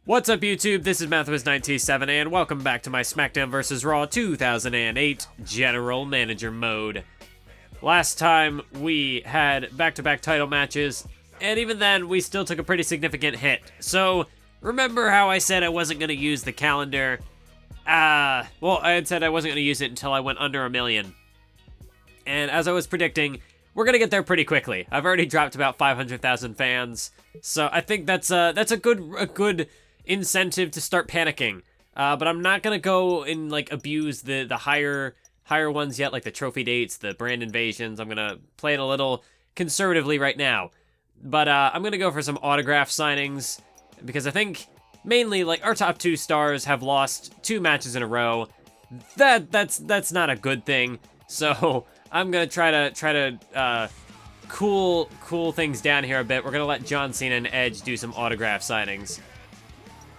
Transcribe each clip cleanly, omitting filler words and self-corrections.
What's up, YouTube? This is Mathewis9T7, and welcome back to my SmackDown vs. Raw 2008 General Manager mode. Last time, we had back-to-back title matches, and even then, we still took a pretty significant hit. So, remember how I said I wasn't going to use the calendar? Well, I had said I wasn't going to use it until I went under 1 million. And as I was predicting, we're going to get there pretty quickly. I've already dropped about 500,000 fans, so I think that's a good incentive to start panicking. But I'm not gonna go and like abuse the higher ones yet, like the trophy dates, the brand invasions. I'm gonna play it a little conservatively right now. But I'm gonna go for some autograph signings because I think mainly like our top 2 stars have lost 2 matches in a row. That's not a good thing. So I'm gonna try to cool things down here a bit. We're gonna let John Cena and Edge do some autograph signings,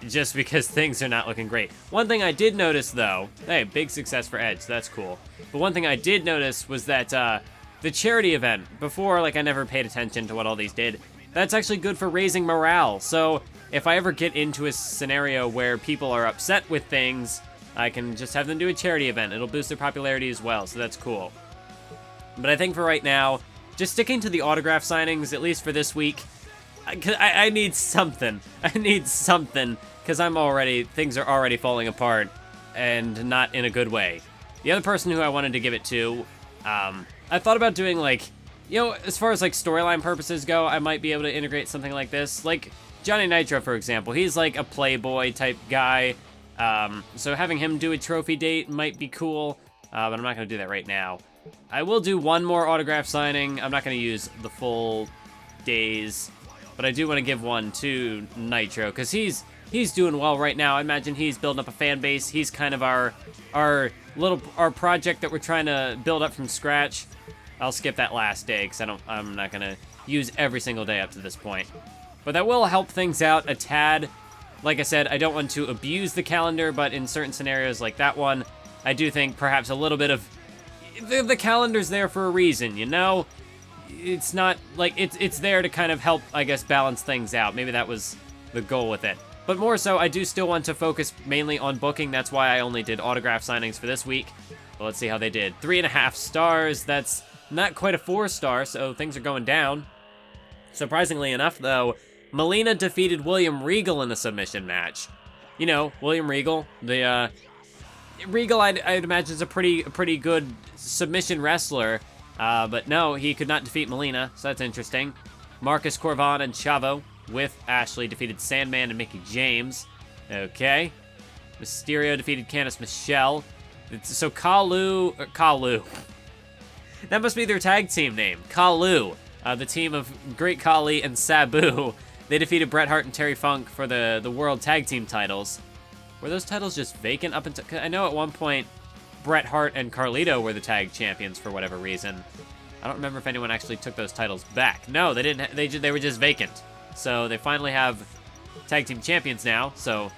just because things are not looking great. One thing I did notice, though, hey, big success for Edge, that's cool. But one thing I did notice was that the charity event, before, like, I never paid attention to what all these did, that's actually good for raising morale. So if I ever get into a scenario where people are upset with things, I can just have them do a charity event. It'll boost their popularity as well, so that's cool. But I think for right now, just sticking to the autograph signings, at least for this week, I need something. I need something, because things are already falling apart, and not in a good way. The other person who I wanted to give it to, I thought about doing, like, you know, as far as, like, storyline purposes go, I might be able to integrate something like this. Like, Johnny Nitro, for example, he's, like, a playboy type guy, so having him do a trophy date might be cool, but I'm not going to do that right now. I will do one more autograph signing. I'm not going to use the full days, but I do want to give one to Nitro, because he's doing well right now. I imagine he's building up a fan base. He's kind of our project that we're trying to build up from scratch. I'll skip that last day, because I'm not gonna use every single day up to this point. But that will help things out a tad. Like I said, I don't want to abuse the calendar, but in certain scenarios like that one, I do think perhaps a little bit of the calendar's there for a reason, you know? It's not like it's there to kind of help, I guess, balance things out. Maybe that was the goal with it. But more so, I do still want to focus mainly on booking. That's why I only did autograph signings for this week. But let's see how they did. 3.5 stars. That's not quite a 4-star, so things are going down. Surprisingly enough, though, Melina defeated William Regal in a submission match. You know, William Regal, Regal, I'd imagine, is a pretty good submission wrestler. But no, he could not defeat Melina, so that's interesting. Marcus Corvan and Chavo with Ashley defeated Sandman and Mickie James. Okay. Mysterio defeated Candice Michelle. So Kalu. That must be their tag team name. Kalu. The team of Great Khali and Sabu. They defeated Bret Hart and Terry Funk for the World Tag Team titles. Were those titles just vacant up until... I know at one point Bret Hart and Carlito were the tag champions for whatever reason. I don't remember if anyone actually took those titles back. No, they didn't. They were just vacant. So they finally have tag team champions now, so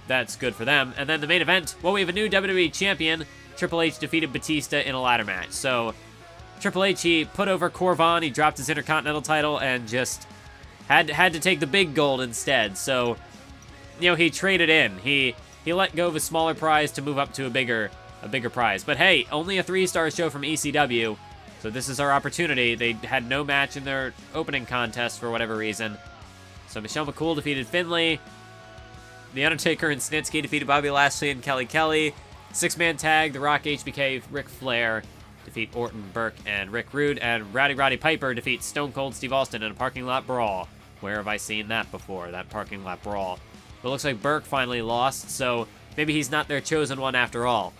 that's good for them. And then the main event, well, we have a new WWE champion. Triple H defeated Batista in a ladder match. So Triple H, he put over Corvan, he dropped his Intercontinental title, and just had to take the big gold instead. So, you know, he traded in. He let go of a smaller prize to move up to a bigger prize. But hey, only a 3-star show from ECW, so this is our opportunity. They had no match in their opening contest for whatever reason. So Michelle McCool defeated Finlay. The Undertaker and Snitsky defeated Bobby Lashley and Kelly Kelly. 6-man tag, The Rock, HBK, Ric Flair defeat Orton, Burke, and Rick Rude. And Roddy Piper defeats Stone Cold Steve Austin in a parking lot brawl. Where have I seen that before, that parking lot brawl? But it looks like Burke finally lost, so maybe he's not their chosen one after all.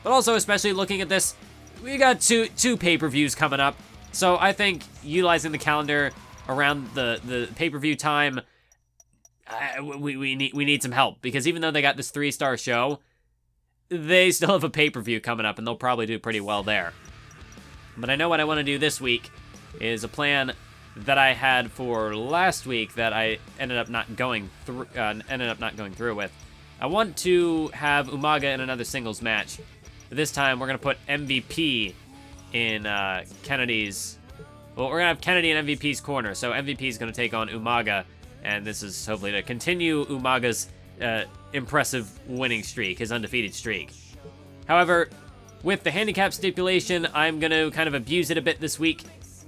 But also, especially looking at this, we got two pay-per-views coming up. So I think utilizing the calendar around the pay-per-view time, we need some help. Because even though they got this 3-star show, they still have a pay-per-view coming up, and they'll probably do pretty well there. But I know what I want to do this week is a plan that I had for last week that I ended up not going through with. I want to have Umaga in another singles match. But this time, we're going to put MVP in Kennedy's... Well, we're going to have Kennedy in MVP's corner. So MVP is going to take on Umaga. And this is hopefully to continue Umaga's impressive winning streak, his undefeated streak. However, with the handicap stipulation, I'm going to kind of abuse it a bit this week.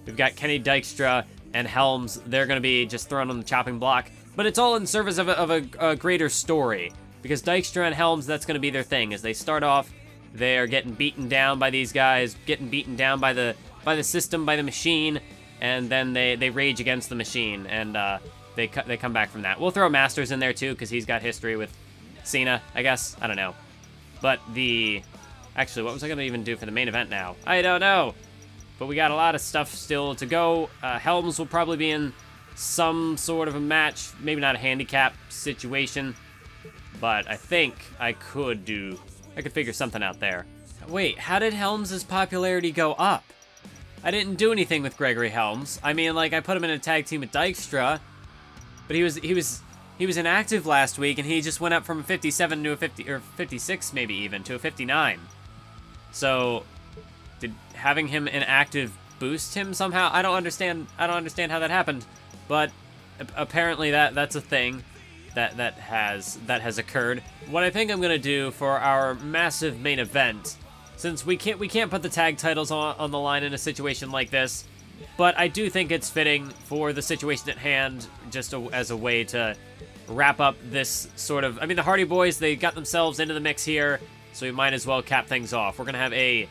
We've got Kenny Dykstra and Helms. They're going to be just thrown on the chopping block. But it's all in service of a greater story. Because Dykstra and Helms, that's going to be their thing. As they start off, they are getting beaten down by these guys, getting beaten down by the system, by the machine, and then they rage against the machine, and they come back from that. We'll throw Masters in there too, because he's got history with Cena, I guess. I don't know. But actually, what was I going to even do for the main event now? I don't know. But we got a lot of stuff still to go. Helms will probably be in some sort of a match, maybe not a handicap situation, but I think I could figure something out there. Wait, how did Helms' popularity go up? I didn't do anything with Gregory Helms. I mean, like, I put him in a tag team with Dykstra, but he was inactive last week, and he just went up from a 57 to a 50, or 56 maybe even, to a 59. So, did having him inactive boost him somehow? I don't understand how that happened, but apparently that's a thing that has occurred. What I think I'm gonna do for our massive main event, since we can't put the tag titles on the line in a situation like this, but I do think it's fitting for the situation at hand, just as a way to wrap up this sort of... I mean, the Hardy Boys, they got themselves into the mix here, so we might as well cap things off. We're gonna have a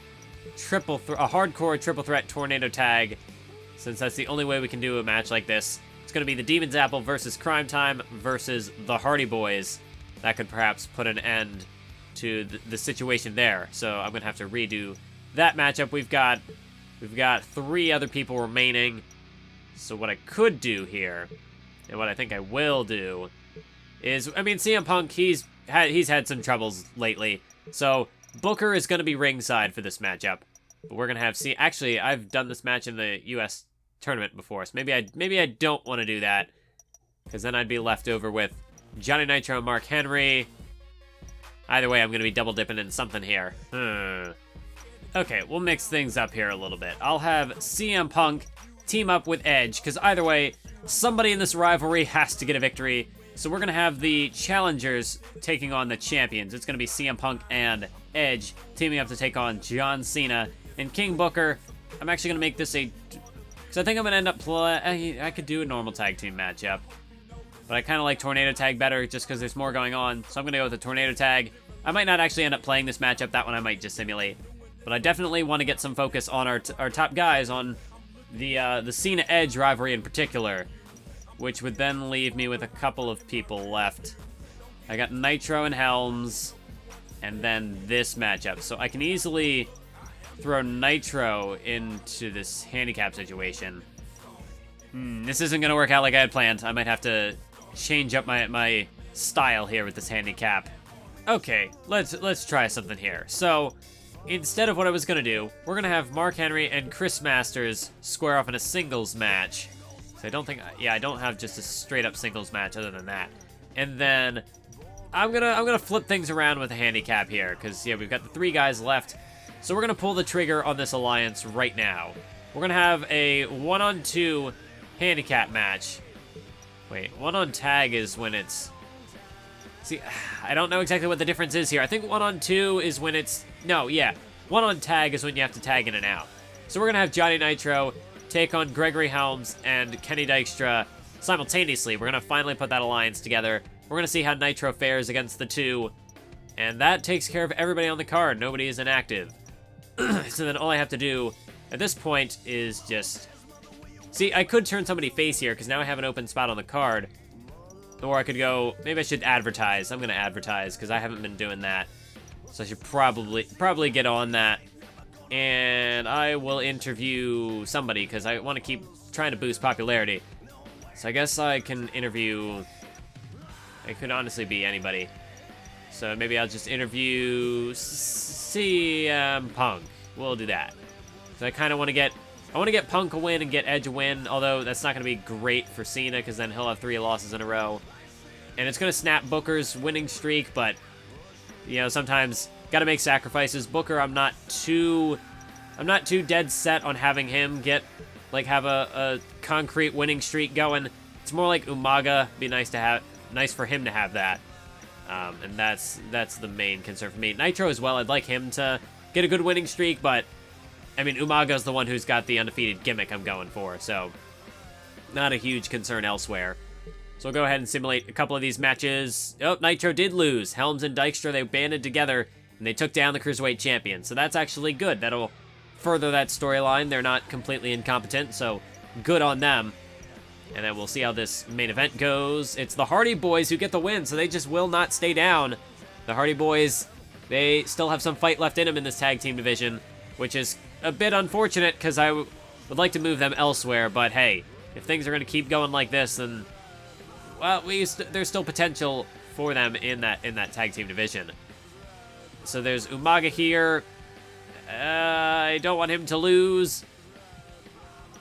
hardcore triple threat tornado tag, since that's the only way we can do a match like this. It's gonna be the Demon's Apple versus Crime Time versus the Hardy Boys. That could perhaps put an end to the situation there. So I'm gonna have to redo that matchup. We've got 3 other people remaining. So what I could do here, and what I think I will do, is, I mean, CM Punk, he's had some troubles lately. So Booker is gonna be ringside for this matchup. But we're gonna have actually, I've done this match in the US tournament before, so maybe I don't want to do that, because then I'd be left over with Johnny Nitro and Mark Henry. Either way, I'm going to be double dipping in something here. Okay, we'll mix things up here a little bit. I'll have CM Punk team up with Edge, because either way, somebody in this rivalry has to get a victory. So we're going to have the challengers taking on the champions. It's going to be CM Punk and Edge teaming up to take on John Cena and King Booker. I'm actually going to make this because I think I'm going to end up I could do a normal tag team matchup, but I kind of like Tornado Tag better just because there's more going on. So I'm going to go with the Tornado Tag. I might not actually end up playing this matchup. That one I might just simulate. But I definitely want to get some focus on our top guys, on the Cena Edge rivalry in particular, which would then leave me with a couple of people left. I got Nitro and Helms, and then this matchup. So I can easily throw Nitro into this handicap situation. This isn't going to work out like I had planned. I might have to change up my style here with this handicap. Okay, let's try something here. So, instead of what I was going to do, we're going to have Mark Henry and Chris Masters square off in a singles match. So I don't have just a straight up singles match other than that. And then I'm gonna flip things around with a handicap here, because yeah, we've got the 3 guys left. So we're gonna pull the trigger on this alliance right now. We're gonna have a 1-on-2 handicap match. Wait, 1-on-tag is when it's... See, I don't know exactly what the difference is here. I think 1-on-2 is when it's... No, yeah. 1-on-tag is when you have to tag in and out. So we're gonna have Johnny Nitro take on Gregory Helms and Kenny Dykstra simultaneously. We're gonna finally put that alliance together. We're gonna see how Nitro fares against the 2. And that takes care of everybody on the card. Nobody is inactive. So then all I have to do at this point is just... See, I could turn somebody face here, because now I have an open spot on the card. Or I could go... Maybe I should advertise. I'm going to advertise, because I haven't been doing that. So I should probably get on that. And I will interview somebody, because I want to keep trying to boost popularity. So I guess I can interview... It could honestly be anybody. So maybe I'll just interview CM Punk. We'll do that. So I kind of want to get... I want to get Punk a win and get Edge a win, although that's not going to be great for Cena, because then he'll have 3 losses in a row. And it's going to snap Booker's winning streak, but, you know, sometimes got to make sacrifices. Booker, I'm not too dead set on having him have a concrete winning streak going. It's more like Umaga. Be nice for him to have that. And that's the main concern for me. Nitro as well, I'd like him to get a good winning streak, but, I mean, Umaga's the one who's got the undefeated gimmick I'm going for, so not a huge concern elsewhere. So we'll go ahead and simulate a couple of these matches. Oh, Nitro did lose. Helms and Dykstra, they banded together, and they took down the Cruiserweight Champion, so that's actually good. That'll further that storyline. They're not completely incompetent, so good on them. And then we'll see how this main event goes. It's the Hardy Boys who get the win, so they just will not stay down. The Hardy Boys, they still have some fight left in them in this tag team division, which is a bit unfortunate because I would like to move them elsewhere. But hey, if things are going to keep going like this, then, well, there's still potential for them in that tag team division. So there's Umaga here. I don't want him to lose.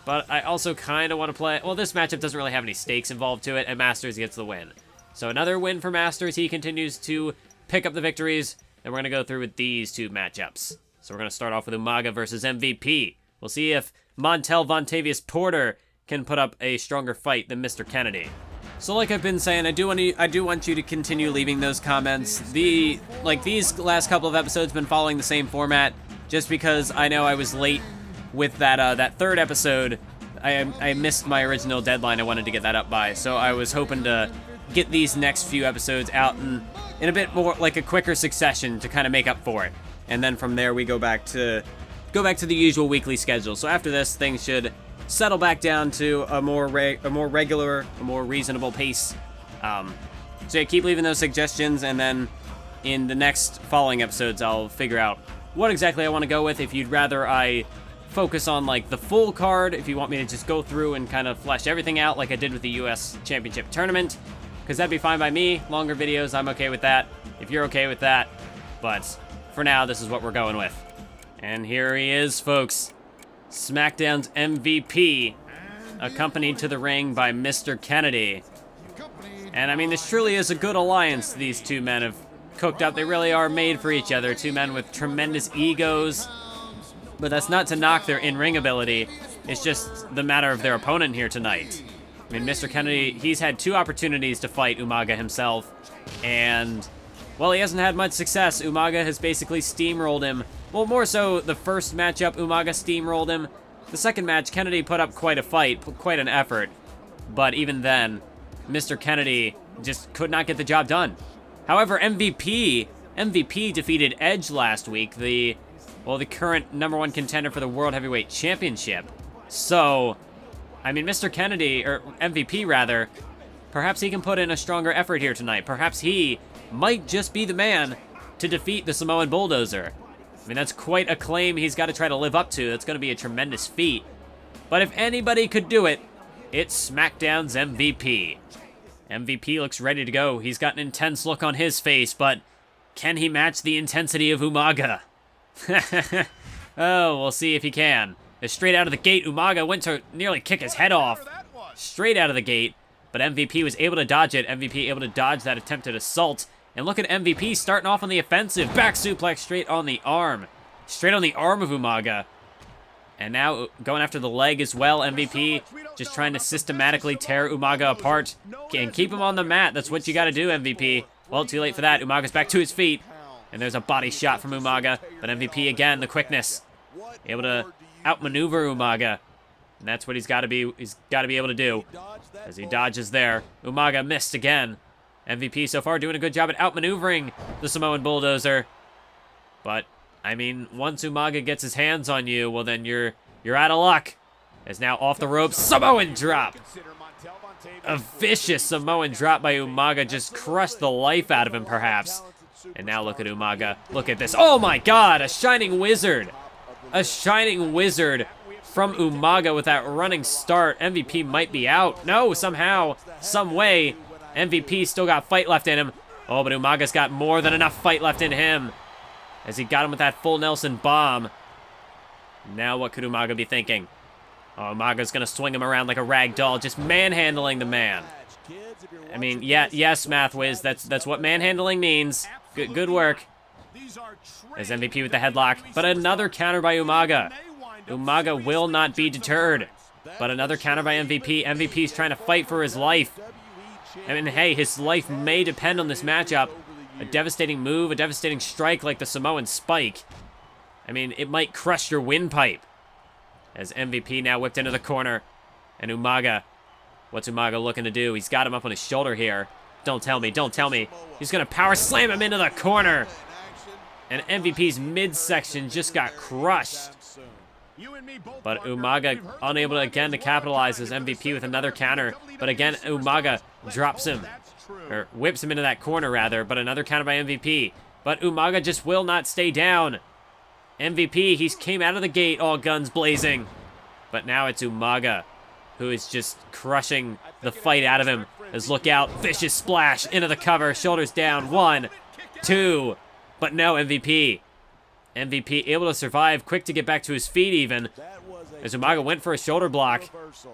But I also kind of want to play... Well, this matchup doesn't really have any stakes involved to it, and Masters gets the win. So another win for Masters. He continues to pick up the victories, and we're going to go through with these two matchups. So we're going to start off with Umaga versus MVP. We'll see if Montel Vontavious Porter can put up a stronger fight than Mr. Kennedy. So like I've been saying, I do want you to continue leaving those comments. These last couple of episodes been following the same format, just because I know I was late with that third episode. I missed my original deadline I wanted to get that up by, so I was hoping to get these next few episodes out in a bit more like a quicker succession to kind of make up for it. And then from there we go back to the usual weekly schedule. So after this, things should settle back down to a more regular, a more reasonable pace. So yeah, keep leaving those suggestions, and then in the next following episodes I'll figure out what exactly I want to go with. If you'd rather I focus on like the full card, if you want me to just go through and kind of flesh everything out like I did with the US Championship Tournament, because that'd be fine by me. Longer videos, I'm okay with that, if you're okay with that. But for now, this is what we're going with. And here he is, folks. SmackDown's MVP, accompanied to the ring by Mr. Kennedy. And I mean, this truly is a good alliance these two men have cooked up. They really are made for each other. Two men with tremendous egos. But that's not to knock their in-ring ability. It's just the matter of their opponent here tonight. I mean, Mr. Kennedy, he's had two opportunities to fight Umaga himself, and, well, he hasn't had much success. Umaga has basically steamrolled him. Well, more so, the first matchup, Umaga steamrolled him. The second match, Kennedy put up quite a fight, quite an effort. But even then, Mr. Kennedy just could not get the job done. However, MVP defeated Edge last week, the current #1 contender for the World Heavyweight Championship. So, I mean, Mr. Kennedy, or MVP rather, perhaps he can put in a stronger effort here tonight. Perhaps he might just be the man to defeat the Samoan Bulldozer. I mean, that's quite a claim he's got to try to live up to. That's going to be a tremendous feat. But if anybody could do it, it's SmackDown's MVP. MVP looks ready to go. He's got an intense look on his face, but can he match the intensity of Umaga? Oh, we'll see if he can. Straight out of the gate, Umaga went to nearly kick his head off. Straight out of the gate, but MVP was able to dodge it. MVP able to dodge that attempted assault. And look at MVP starting off on the offensive. Back suplex straight on the arm. Straight on the arm of Umaga. And now going after the leg as well. MVP just trying to systematically tear Umaga apart. And keep him on the mat. That's what you got to do, MVP. Well, too late for that. Umaga's back to his feet. And there's a body shot from Umaga. But MVP again, the quickness. Able to outmaneuver Umaga. And that's what he's got to be able to do. As he dodges there. Umaga missed again. MVP so far doing a good job at outmaneuvering the Samoan Bulldozer. But, I mean, once Umaga gets his hands on you, well then you're out of luck. As now off the ropes, Samoan drop. A vicious Samoan drop by Umaga just crushed the life out of him, perhaps. And now look at Umaga. Look at this. Oh my god, a Shining Wizard. A Shining Wizard from Umaga with that running start. MVP might be out. No, somehow, some way, MVP still got fight left in him. Oh, but Umaga's got more than enough fight left in him. As he got him with that full Nelson bomb. Now what could Umaga be thinking? Oh, Umaga's gonna swing him around like a rag doll, just manhandling the man. I mean, yeah, yes, Mathwiz, that's what manhandling means. Good work. As MVP with the headlock, but another counter by Umaga. Umaga will not be deterred. But another counter by MVP. MVP's trying to fight for his life. I mean, hey, his life may depend on this matchup. a devastating move, a devastating strike like the Samoan Spike. I mean, it might crush your windpipe. As MVP now whipped into the corner. And Umaga, what's Umaga looking to do? He's got him up on his shoulder here. Don't tell me, don't tell me. He's going to power slam him into the corner. And MVP's midsection just got crushed. But Umaga unable again to capitalize as MVP with another counter. But again, Umaga drops him. Or whips him into that corner, rather. But another counter by MVP. But Umaga just will not stay down. MVP, he's came out of the gate all guns blazing. But now it's Umaga who is just crushing the fight out of him. As look out, vicious splash into the cover, shoulders down, 1, 2. But no, MVP. MVP able to survive, quick to get back to his feet even. As Umaga went for a shoulder block.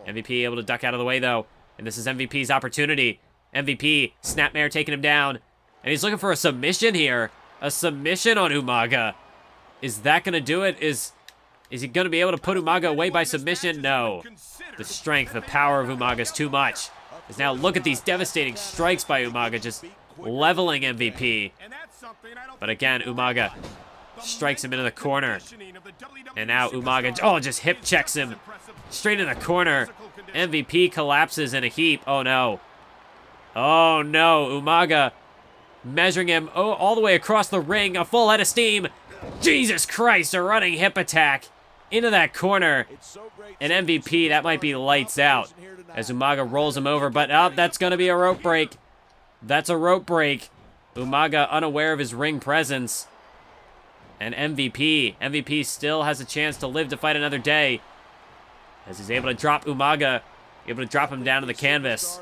MVP able to duck out of the way though. And this is MVP's opportunity. MVP, snapmare taking him down. And he's looking for a submission here. A submission on Umaga. Is that going to do it? Is he going to be able to put Umaga away by submission? No. The strength, the power of Umaga is too much. As now look at these devastating strikes by Umaga, just leveling MVP. But again, Umaga strikes him into the corner. And now Umaga, just hip checks him straight in the corner. MVP collapses in a heap. Oh no. Oh no, Umaga measuring him all the way across the ring, a full head of steam. Jesus Christ, a running hip attack into that corner. And MVP, that might be lights out. As Umaga rolls him over, but that's going to be a rope break. That's a rope break. Umaga unaware of his ring presence. And MVP still has a chance to live to fight another day. As he's able to drop Umaga, able to drop him down to the canvas.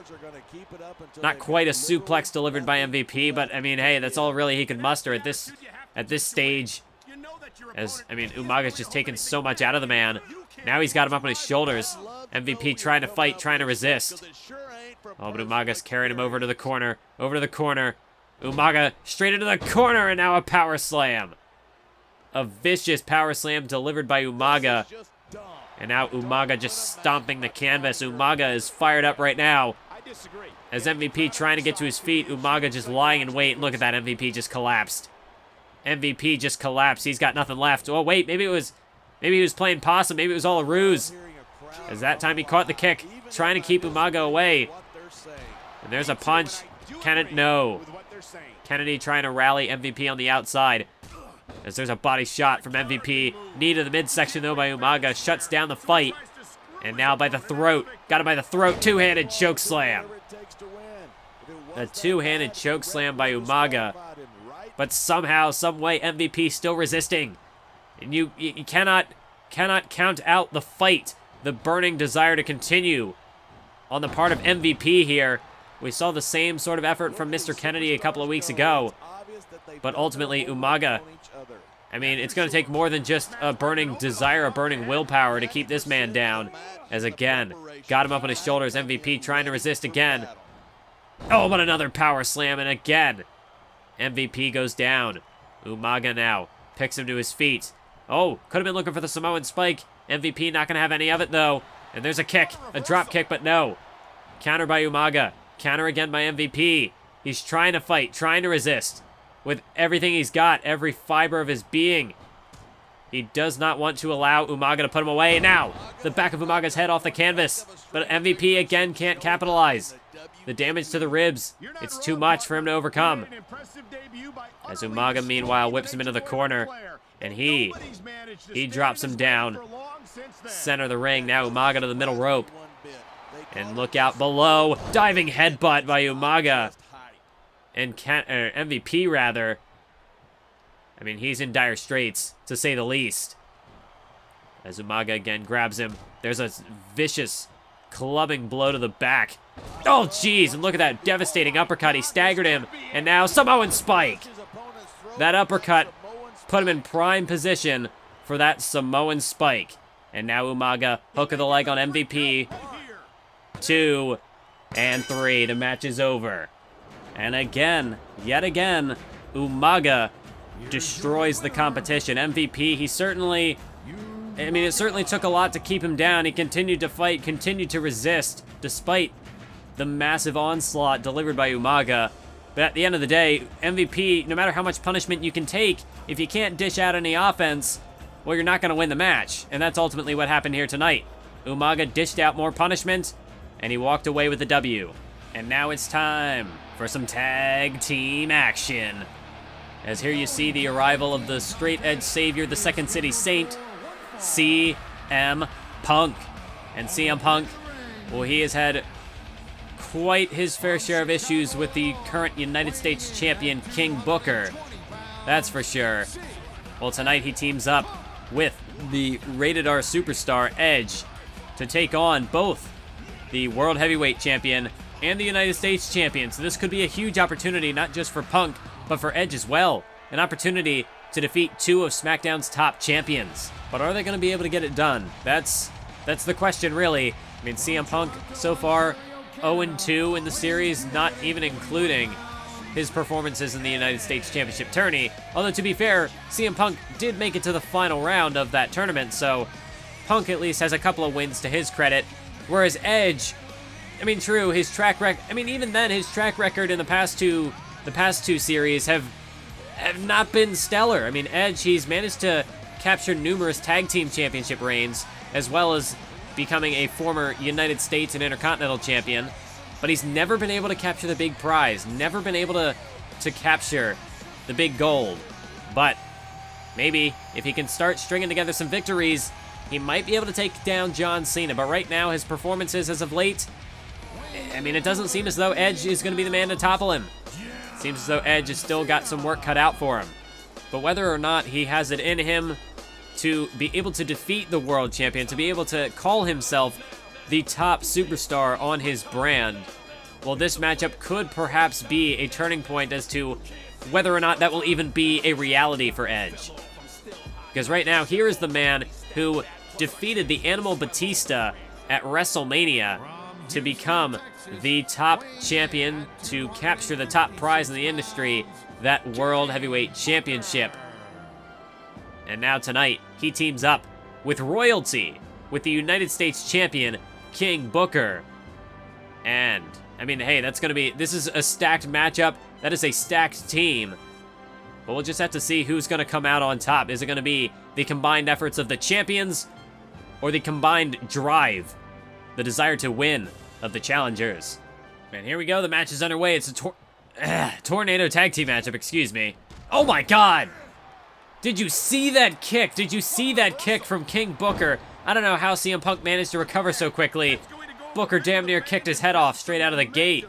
Not quite a suplex delivered by MVP, but I mean, hey, that's all really he could muster at this stage. As, I mean, Umaga's just taken so much out of the man. Now he's got him up on his shoulders. MVP trying to fight, trying to resist. Oh, but Umaga's carrying him over to the corner. Over to the corner. Umaga straight into the corner, and now a power slam. A vicious power slam delivered by Umaga. And now Umaga just stomping the canvas. Umaga is fired up right now. As MVP trying to get to his feet, Umaga just lying in wait. Look at that, MVP just collapsed. MVP just collapsed. He's got nothing left. Oh, wait, maybe he was playing possum. Maybe it was all a ruse. As that time he caught the kick, trying to keep Umaga away. And there's a punch. No. Kennedy trying to rally MVP on the outside. As there's a body shot from MVP. Knee to the midsection, though, by Umaga. Shuts down the fight. And now by the throat. Got him by the throat. Two-handed choke slam. A two-handed choke slam by Umaga. But somehow, some way, MVP still resisting. And you cannot count out the fight, the burning desire to continue on the part of MVP here. We saw the same sort of effort from Mr. Kennedy a couple of weeks ago. But ultimately, Umaga, I mean, it's going to take more than just a burning desire, a burning willpower to keep this man down. As again, got him up on his shoulders, MVP trying to resist again. Oh, but another power slam, and again, MVP goes down. Umaga now picks him to his feet. Oh, could have been looking for the Samoan spike. MVP not going to have any of it, though. And there's a kick, a drop kick, but no. Counter by Umaga. Counter again by MVP. He's trying to fight, trying to resist. With everything he's got, every fiber of his being. He does not want to allow Umaga to put him away. Now, the back of Umaga's head off the canvas. But MVP again can't capitalize. The damage to the ribs, it's too much for him to overcome. As Umaga, meanwhile, whips him into the corner. And he drops him down. Center of the ring, now Umaga to the middle rope. And look out below. Diving headbutt by Umaga. And MVP, rather. I mean, he's in dire straits, to say the least. As Umaga again grabs him. There's a vicious clubbing blow to the back. Oh, jeez, and look at that devastating uppercut. He staggered him, and now Samoan spike. That uppercut put him in prime position for that Samoan spike. And now Umaga, hook of the leg on MVP. 2 and 3, the match is over. And again, yet again, Umaga destroys the competition. MVP, he certainly, I mean, it certainly took a lot to keep him down. He continued to fight, continued to resist, despite the massive onslaught delivered by Umaga. But at the end of the day, MVP, no matter how much punishment you can take, if you can't dish out any offense, well, you're not going to win the match. And that's ultimately what happened here tonight. Umaga dished out more punishment, and he walked away with the W. And now it's time for some tag team action. As here you see the arrival of the straight edge savior, the Second City Saint, CM Punk. And CM Punk, well, he has had quite his fair share of issues with the current United States champion, King Booker. That's for sure. Well, tonight he teams up with the Rated R superstar, Edge, to take on both the World Heavyweight Champion and the United States Champion. So this could be a huge opportunity, not just for Punk, but for Edge as well. An opportunity to defeat two of SmackDown's top champions. But are they going to be able to get it done? That's the question, really. I mean, CM Punk so far 0-2 in the series, not even including his performances in the United States Championship tourney. Although, to be fair, CM Punk did make it to the final round of that tournament, so Punk at least has a couple of wins to his credit. Whereas Edge, I mean, true, his track record, I mean, even then, his track record in the past two series have not been stellar. I mean, Edge, he's managed to capture numerous tag team championship reigns, as well as becoming a former United States and Intercontinental champion, but he's never been able to capture the big prize, never been able to capture the big gold. But maybe if he can start stringing together some victories, he might be able to take down John Cena. But right now, his performances as of late, I mean, it doesn't seem as though Edge is going to be the man to topple him. It seems as though Edge has still got some work cut out for him. But whether or not he has it in him to be able to defeat the world champion, to be able to call himself the top superstar on his brand, well, this matchup could perhaps be a turning point as to whether or not that will even be a reality for Edge. Because right now, here is the man who defeated the Animal Batista at WrestleMania to become the top champion, to capture the top prize in the industry, that World Heavyweight Championship. And now tonight, he teams up with royalty, with the United States champion, King Booker. And, I mean, hey, this is a stacked matchup. That is a stacked team. But we'll just have to see who's going to come out on top. Is it going to be the combined efforts of the champions, or the combined drive, the desire to win of the challengers? And here we go, the match is underway. It's a tornado tag team matchup, excuse me. Oh my God! Did you see that kick? Did you see that kick from King Booker? I don't know how CM Punk managed to recover so quickly. Booker damn near kicked his head off straight out of the gate.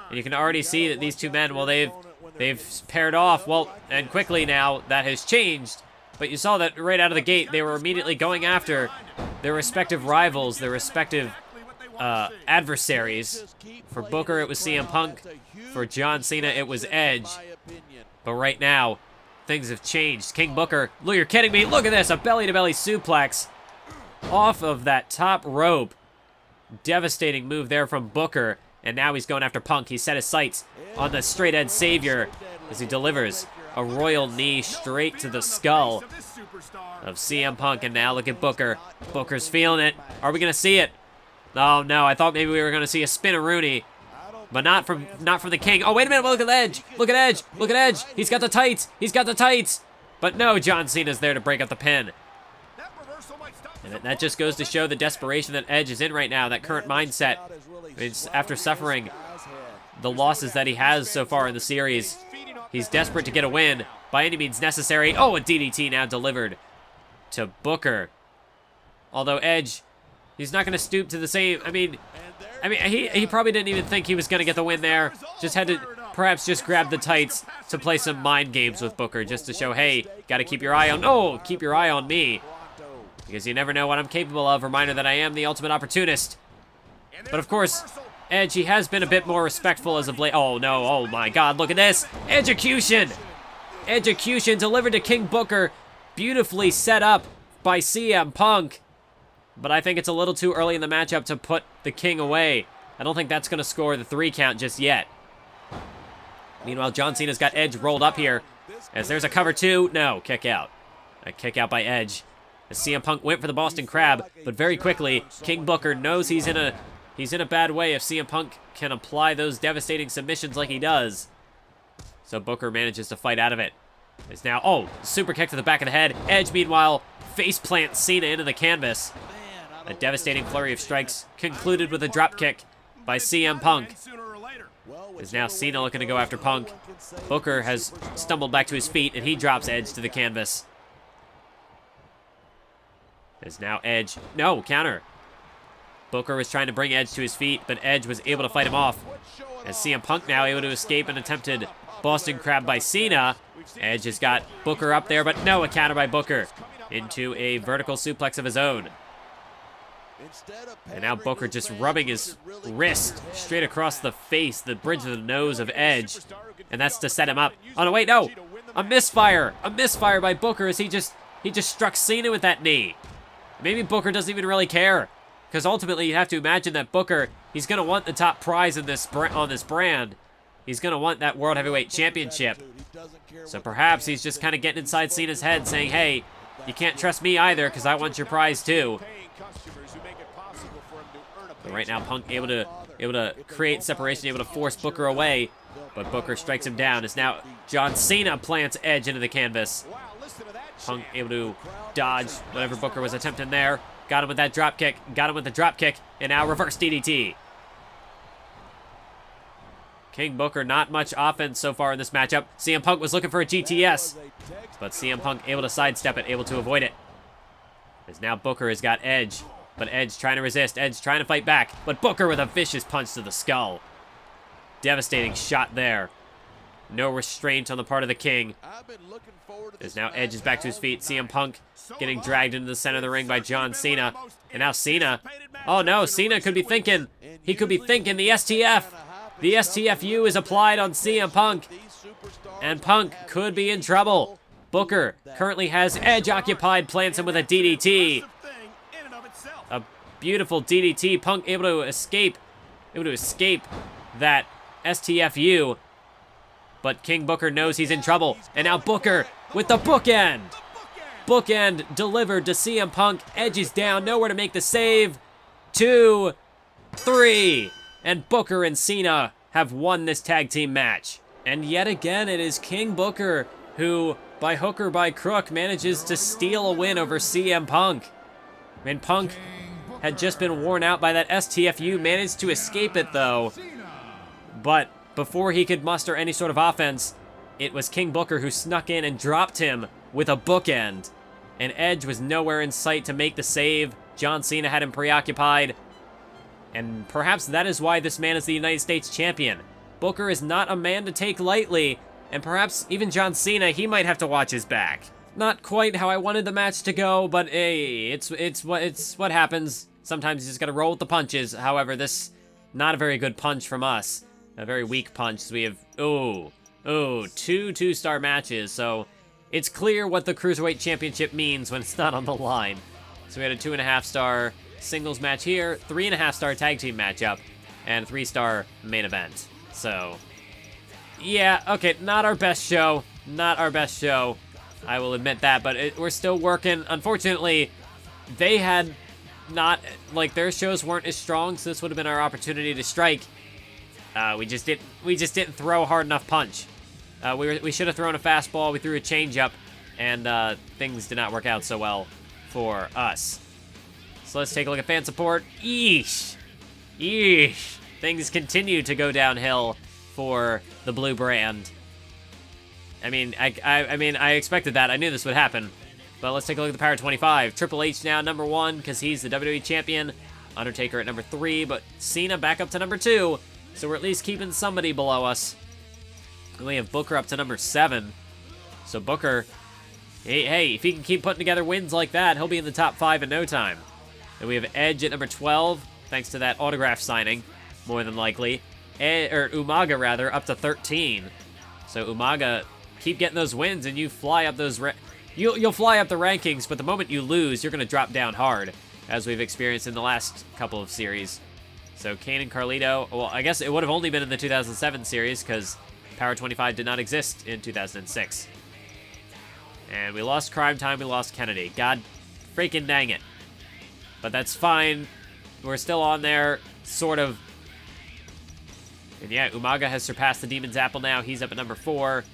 And you can already see that these two men, well, they've paired off. Well, and quickly now, that has changed. But you saw that right out of the gate, they were immediately going after their respective rivals, their respective adversaries. For Booker, it was CM Punk. For John Cena, it was Edge. But right now, things have changed. King Booker, look, you're kidding me. Look at this, a belly-to-belly suplex off of that top rope. Devastating move there from Booker. And now he's going after Punk. He set his sights on the straight edge savior as he delivers a royal knee straight to the skull of CM Punk. And now look at Booker. Booker's feeling it. Are we going to see it? Oh, no, I thought maybe we were going to see a spin-a-rooney. But not from the King. Oh, wait a minute, look at Edge. Look at Edge. Look at Edge. He's got the tights. He's got the tights. But no, John Cena's there to break up the pin. And that just goes to show the desperation that Edge is in right now, that current mindset. I mean, after suffering the losses that he has so far in the series, he's desperate to get a win by any means necessary. Oh, a DDT now delivered to Booker. Although Edge, he's not going to stoop to the same. I mean, he probably didn't even think he was going to get the win there. Just had to perhaps just grab the tights to play some mind games with Booker, just to show, hey, got to keep your eye on. Oh, keep your eye on me, because you never know what I'm capable of. Reminder that I am the ultimate opportunist. But of course, Edge, he has been a bit more respectful as of late. Oh no, oh my God, look at this. Execution! Execution delivered to King Booker. Beautifully set up by CM Punk. But I think it's a little too early in the matchup to put the King away. I don't think that's going to score the 3 count just yet. Meanwhile, John Cena's got Edge rolled up here. As there's a cover 2. No, kick out. A kick out by Edge. As CM Punk went for the Boston Crab, but very quickly, King Booker knows he's in a bad way if CM Punk can apply those devastating submissions like he does. So Booker manages to fight out of it. It's now, oh, super kick to the back of the head. Edge, meanwhile, face plants Cena into the canvas. A devastating flurry of strikes concluded with a drop kick by CM Punk. Is now Cena looking to go after Punk. Booker has stumbled back to his feet, and he drops Edge to the canvas. Is now Edge. No, counter. Booker was trying to bring Edge to his feet, but Edge was able to fight him off. As CM Punk now able to escape an attempted Boston Crab by Cena. Edge has got Booker up there, but no, a counter by Booker into a vertical suplex of his own. And now Booker just rubbing his wrist straight across the face, the bridge of the nose of Edge. And that's to set him up. Oh, no, wait, no. A misfire. A misfire by Booker as he just struck Cena with that knee. Maybe Booker doesn't even really care. Because ultimately, you have to imagine that Booker, he's going to want the top prize in this on this brand. He's going to want that World Heavyweight Championship. So perhaps he's just kind of getting inside Cena's head saying, hey, you can't trust me either because I want your prize too. But right now, Punk able to create separation, able to force Booker away. But Booker strikes him down as now John Cena plants Edge into the canvas. Punk able to dodge whatever Booker was attempting there. Got him with that drop kick. Got him with the drop kick. And now reverse DDT. King Booker, not much offense so far in this matchup. CM Punk was looking for a GTS. But CM Punk able to sidestep it, able to avoid it. As now Booker has got Edge. But Edge trying to resist. Edge trying to fight back. But Booker with a vicious punch to the skull. Devastating shot there. No restraint on the part of the King. As now Edge is back to his feet. CM Punk getting dragged into the center of the ring by John Cena. And now Cena. Oh no, Cena could be thinking. He could be thinking the STF. The STFU is applied on CM Punk. And Punk could be in trouble. Booker currently has Edge occupied, plants him with a DDT. A beautiful DDT. Punk able to escape that STFU. But King Booker knows he's in trouble. And now Booker with the bookend. Bookend delivered to CM Punk. Edge is down, nowhere to make the save. 2, 3. And Booker and Cena have won this tag team match. And yet again, it is King Booker who, by hook or by crook, manages to steal a win over CM Punk. I mean, Punk had just been worn out by that STFU, managed to escape it though. But before he could muster any sort of offense, it was King Booker who snuck in and dropped him with a bookend. And Edge was nowhere in sight to make the save. John Cena had him preoccupied. And perhaps that is why this man is the United States Champion. Booker is not a man to take lightly, and perhaps even John Cena, he might have to watch his back. Not quite how I wanted the match to go, but hey, it's what happens. Sometimes you just gotta roll with the punches. However, this, not a very good punch from us. A very weak punch, so we have, two two-star matches, so it's clear what the Cruiserweight Championship means when it's not on the line. So we had a 2.5-star singles match here, 3.5-star tag team matchup, and 3-star main event. So, yeah, okay, not our best show. Not our best show. I will admit that, but we're still working. Unfortunately, they had not, like, their shows weren't as strong, so this would have been our opportunity to strike. We just didn't throw a hard enough punch. We should have thrown a fastball. We threw a changeup, and things did not work out so well for us. So let's take a look at fan support. Yeesh. Yeesh. Things continue to go downhill for the blue brand. I mean, I expected that. I knew this would happen. But let's take a look at the Power 25. Triple H now number 1 because he's the WWE Champion. Undertaker at number 3, but Cena back up to number 2. So we're at least keeping somebody below us. And we have Booker up to number 7. So Booker, hey, if he can keep putting together wins like that, he'll be in the top 5 in no time. And we have Edge at number 12, thanks to that autograph signing, more than likely. Umaga, rather, up to 13. So Umaga, keep getting those wins, and you fly up those... You'll fly up the rankings, but the moment you lose, you're going to drop down hard, as we've experienced in the last couple of series. So Kane and Carlito, well, I guess it would have only been in the 2007 series, because Power 25 did not exist in 2006. And we lost Crime Time, we lost Kennedy. God freaking dang it. But that's fine. We're still on there, sort of. And yeah, Umaga has surpassed the Demon's Apple now. He's up at number 4.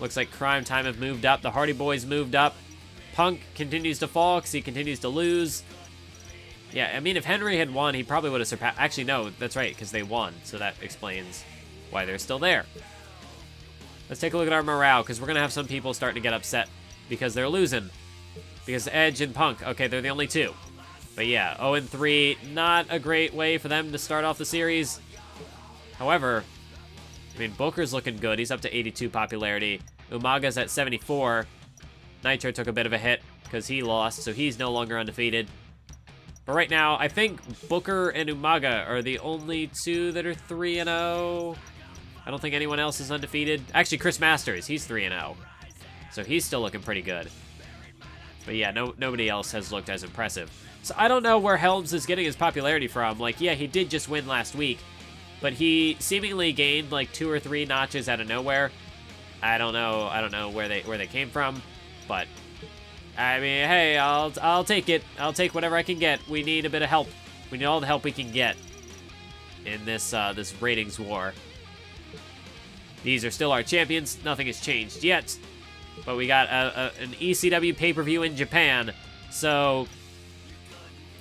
Looks like Crime Time have moved up. The Hardy Boys moved up. Punk continues to fall because he continues to lose. Yeah, I mean, if Henry had won, he probably would have surpassed... Actually, no, that's right, because they won. So that explains why they're still there. Let's take a look at our morale, because we're going to have some people starting to get upset because they're losing. Because Edge and Punk, okay, they're the only two. But yeah, 0-3, not a great way for them to start off the series. However, I mean, Booker's looking good. He's up to 82 popularity. Umaga's at 74. Nitro took a bit of a hit because he lost, so he's no longer undefeated. But right now, I think Booker and Umaga are the only two that are 3-0. I don't think anyone else is undefeated. Actually, Chris Masters, he's 3-0. So he's still looking pretty good. But yeah, nobody else has looked as impressive. So I don't know where Helms is getting his popularity from. Like, yeah, he did just win last week, but he seemingly gained like 2 or 3 notches out of nowhere. I don't know where they came from, but I mean, hey, I'll take it. I'll take whatever I can get. We need a bit of help. We need all the help we can get in this this ratings war. These are still our champions. Nothing has changed yet, but we got an ECW pay-per-view in Japan, so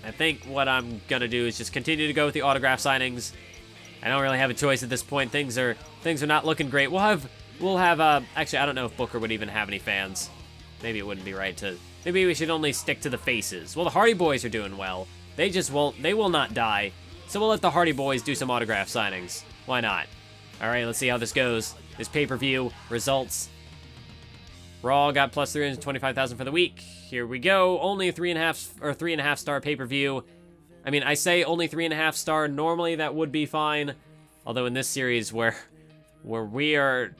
I think what I'm gonna do is just continue to go with the autograph signings. I don't really have a choice at this point. Things are not looking great. We'll have actually, I don't know if Booker would even have any fans. Maybe it wouldn't be right to. Maybe we should only stick to the faces. Well, the Hardy Boys are doing well. They just won't. They will not die. So we'll let the Hardy Boys do some autograph signings. Why not? All right, let's see how this goes. This pay-per-view results. Raw got plus 325,000 for the week. Here we go. Only a 3.5 star pay-per-view. I mean, I say only 3.5 star. Normally that would be fine. Although in this series where we are,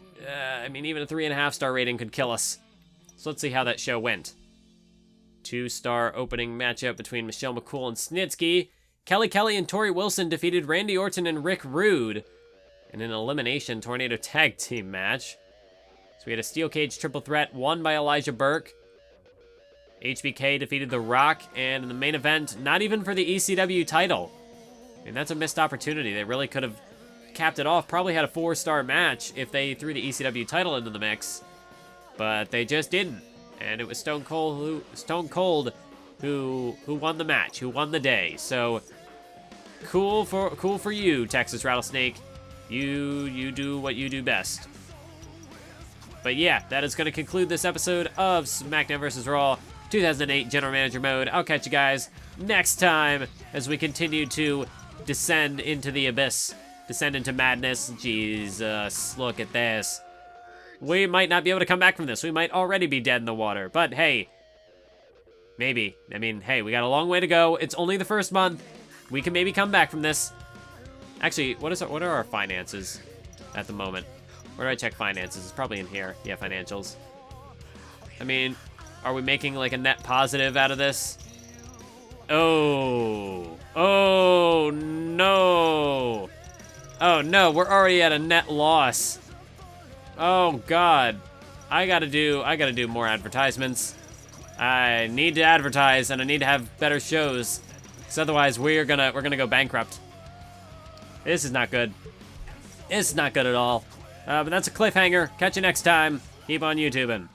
I mean, even a 3.5 star rating could kill us. So let's see how that show went. 2-star opening matchup between Michelle McCool and Snitsky. Kelly and Tori Wilson defeated Randy Orton and Rick Rude in an elimination tornado tag team match. So we had a steel cage triple threat won by Elijah Burke. HBK defeated The Rock, and in the main event, not even for the ECW title. I mean, that's a missed opportunity. They really could have capped it off. Probably had a 4-star match if they threw the ECW title into the mix. But they just didn't. And it was Stone Cold who won the match, who won the day. So cool for you, Texas Rattlesnake. You do what you do best. But yeah, that is going to conclude this episode of SmackDown vs. Raw 2008 General Manager Mode. I'll catch you guys next time as we continue to descend into the abyss, descend into madness. Jesus, look at this. We might not be able to come back from this. We might already be dead in the water. But hey, maybe. I mean, hey, we got a long way to go. It's only the first month. We can maybe come back from this. Actually, what are our finances at the moment? Where do I check finances? It's probably in here. Yeah, financials. I mean, are we making like a net positive out of this? Oh no. Oh no, we're already at a net loss. Oh God. I gotta do more advertisements. I need to advertise and I need to have better shows. Because otherwise we're gonna go bankrupt. This is not good. This is not good at all. But that's a cliffhanger. Catch you next time. Keep on YouTubing.